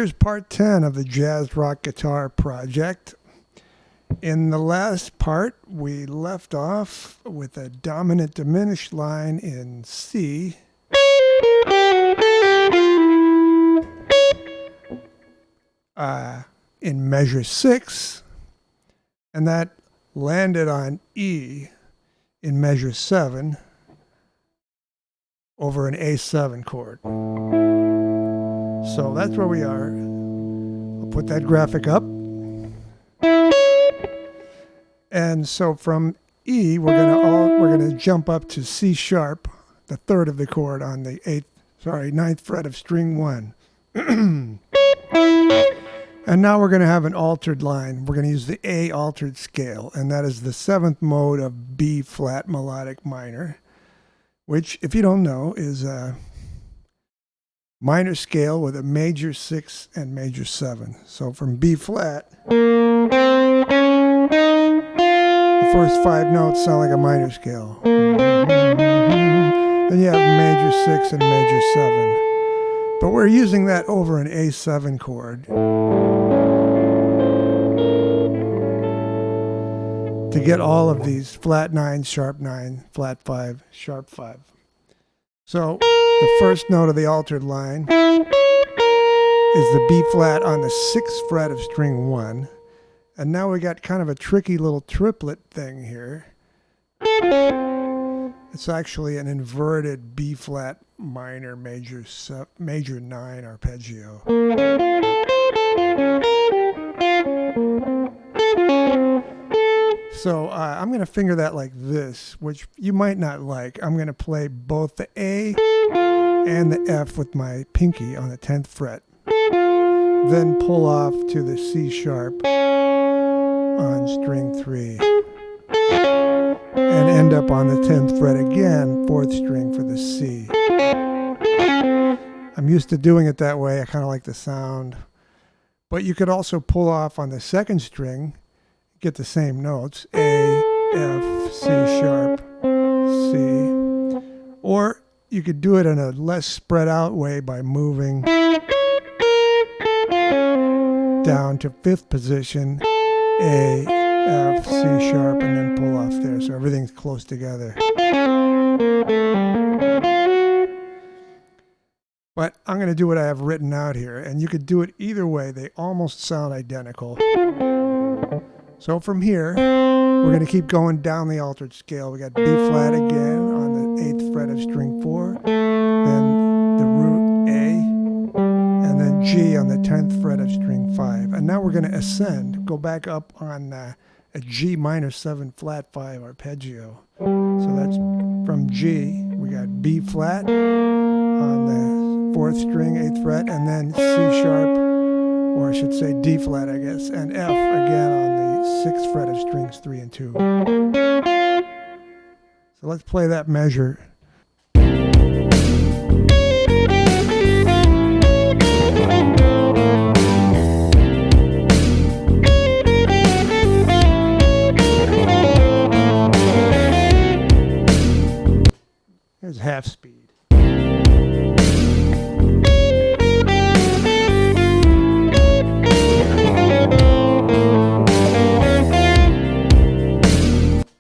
here's part 10 of the Jazz Rock Guitar Project. In the last part, we left off with a dominant diminished line in C. In measure 6, and that landed on E in measure 7 over an A7 chord. So that's where we are. I'll put that graphic up. And so from E, we're gonna jump up to C sharp, the third of the chord on the ninth fret of string 1. And now we're going to have an altered line. We're going to use the A altered scale, and that is the 7th mode of B flat melodic minor, which, if you don't know, is a minor scale with a major 6 and major 7. So from B flat, the first 5 notes sound like a minor scale. Then you have major 6 and major 7. But we're using that over an A7 chord to get all of these flat 9, sharp 9, flat 5, sharp 5. So the first note of the altered line is the B flat on the 6th fret of string 1. And now we got kind of a tricky little triplet thing here. It's actually an inverted B flat minor major 9 arpeggio. So I'm going to finger that like this, which you might not like. I'm going to play both the A and the F with my pinky on the 10th fret. Then pull off to the C sharp on string 3. And end up on the 10th fret again, 4th string for the C. I'm used to doing it that way. I kind of like the sound. But you could also pull off on the 2nd string, get the same notes, A, F, C sharp, C. Or you could do it in a less spread out way by moving down to 5th position, A, F, C sharp, and then pull off there, so everything's close together. But I'm going to do what I have written out here, and you could do it either way. They almost sound identical. So from here, we're going to keep going down the altered scale. We got B flat again on the 8th fret of string 4, then the root A, and then G on the 10th fret of string 5. And now we're going to ascend, go back up on a G minor 7 flat 5 arpeggio. So that's from G, we got B flat on the 4th string, 8th fret, and then C sharp, or I should say D flat, I guess, and F again on the 6th fret of strings 3 and 2. So let's play that measure. Here's half speed.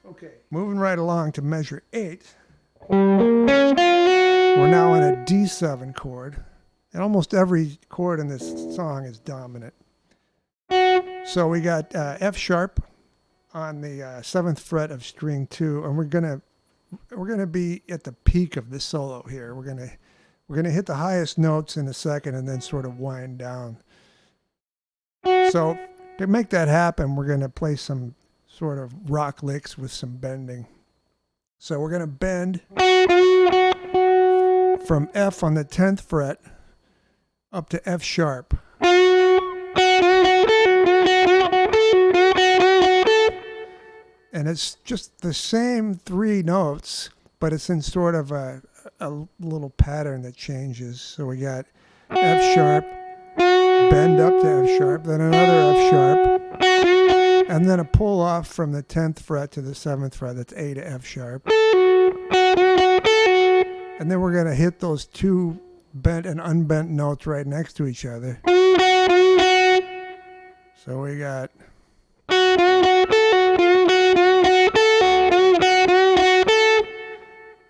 Okay, moving right along to measure 8. We're now on a D7 chord, and almost every chord in this song is dominant. So we got F sharp on the 7th fret of string 2, and we're gonna be at the peak of this solo here. We're gonna hit the highest notes in a second and then sort of wind down. So to make that happen, we're gonna play some sort of rock licks with some bending. So we're gonna bend from F on the 10th fret up to F sharp. And it's just the same 3 notes, but it's in sort of a little pattern that changes. So we got F sharp, bend up to F sharp, then another F sharp, and then a pull off from the 10th fret to the 7th fret, that's A to F sharp. And then we're going to hit those 2 bent and unbent notes right next to each other. So we got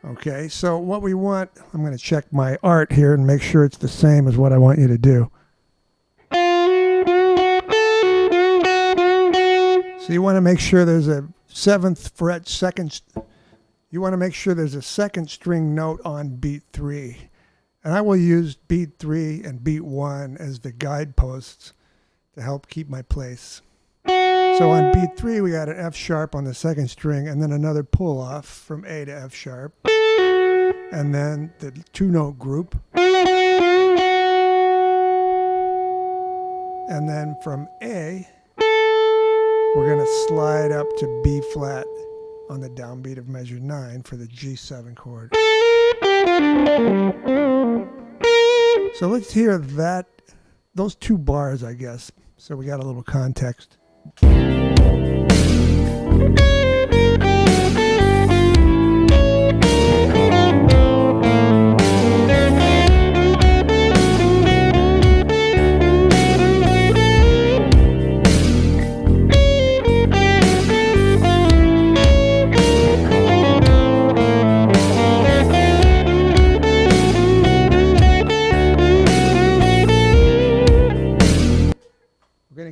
okay, so what we want, I'm going to check my art here and make sure it's the same as what I want you to do. So you want to make sure there's a 7th fret second, you want to make sure there's a second string note on beat 3. And I will use beat 3 and beat 1 as the guideposts to help keep my place. So on beat 3 we got an F sharp on the second string and then another pull off from A to F sharp. And then the 2-note group. And then from A, we're going to slide up to B flat on the downbeat of measure 9 for the G7 chord. So let's hear that, those 2 bars, I guess, so we got a little context.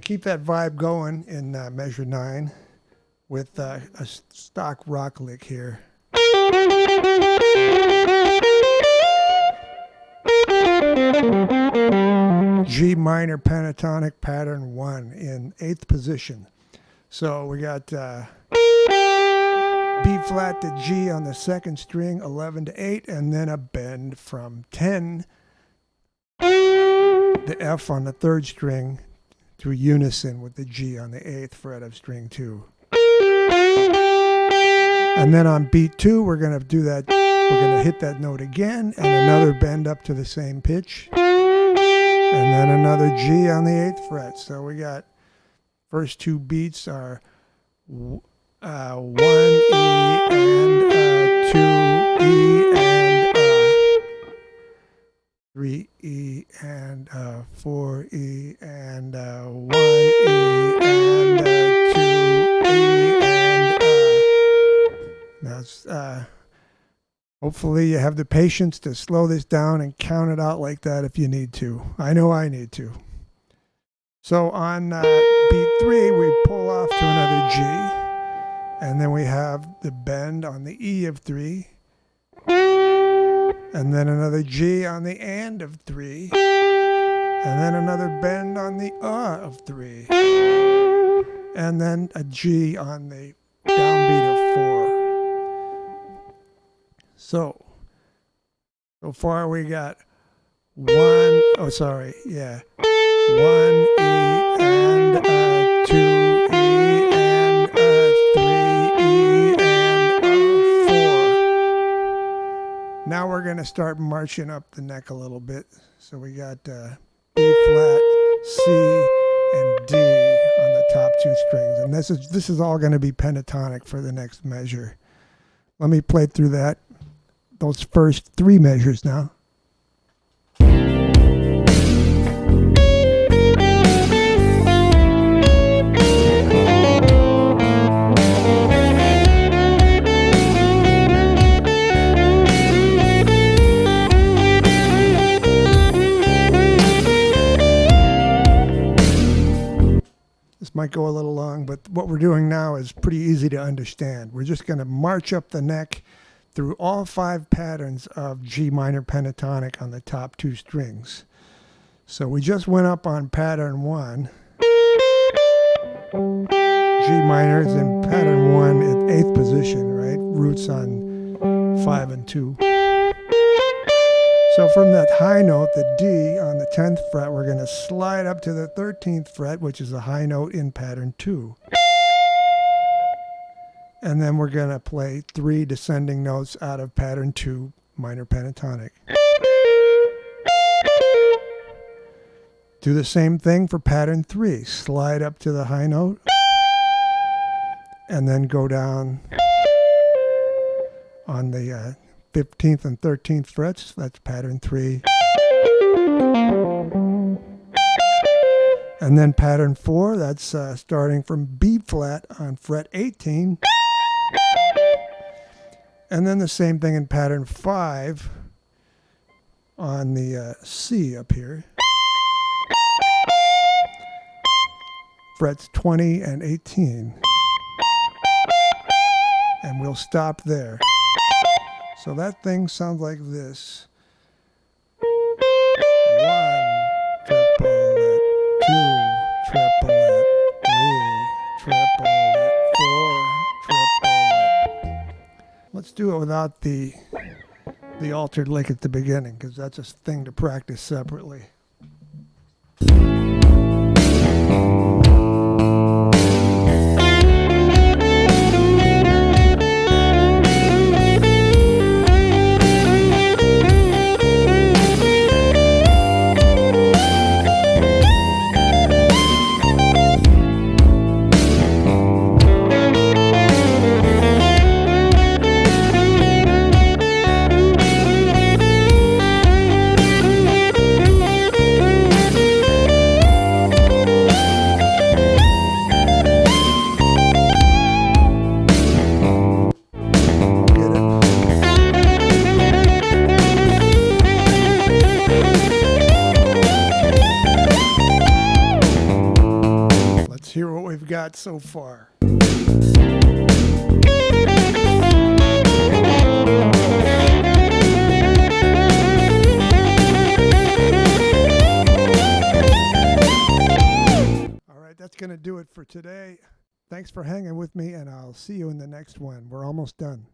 Keep that vibe going in measure 9 with a stock rock lick here. G minor pentatonic pattern 1 in 8th position. So we got B flat to G on the second string, 11 to 8, and then a bend from 10 to F on the third string, through unison with the G on the 8th fret of string 2. And then on beat 2, we're going to do that, we're going to hit that note again, and another bend up to the same pitch, and then another G on the 8th fret. So we got, first 2 beats are 1 E and 2 E and 3 E and 4 E and 1 E and 2 E and that's hopefully you have the patience to slow this down and count it out like that if you need to. I know I need to. So on beat 3 we pull off to another G, and then we have the bend on the E of 3. And then another G on the and of 3. And then another bend on the of 3. And then a G on the downbeat of 4. So far we got 1 E and 2 E and 3 E and 4. Now we're going to start marching up the neck a little bit. So we got B flat, C, and D on the top 2 strings. And this is all going to be pentatonic for the next measure. Let me play through those first 3 measures now. This might go a little long, but what we're doing now is pretty easy to understand. We're just going to march up the neck through all 5 patterns of G minor pentatonic on the top 2 strings. So we just went up on pattern 1. G minor is in pattern 1 at 8th position, right? Roots on 5 and 2. So from that high note, the D on the 10th fret, we're going to slide up to the 13th fret, which is a high note in pattern 2. And then we're going to play 3 descending notes out of pattern 2 minor pentatonic. Do the same thing for pattern 3. Slide up to the high note and then go down on the 15th and 13th frets. That's pattern 3. And then pattern 4, that's starting from B flat on fret 18. And then the same thing in pattern 5 on the C up here. Frets 20 and 18. And we'll stop there. So that thing sounds like this. 1 triplet, 2 triplet, 3 triplet, 4 triplet. Let's do it without the altered lick at the beginning, because that's a thing to practice separately. Hear what we've got so far. All right, that's going to do it for today. Thanks for hanging with me, and I'll see you in the next one. We're almost done.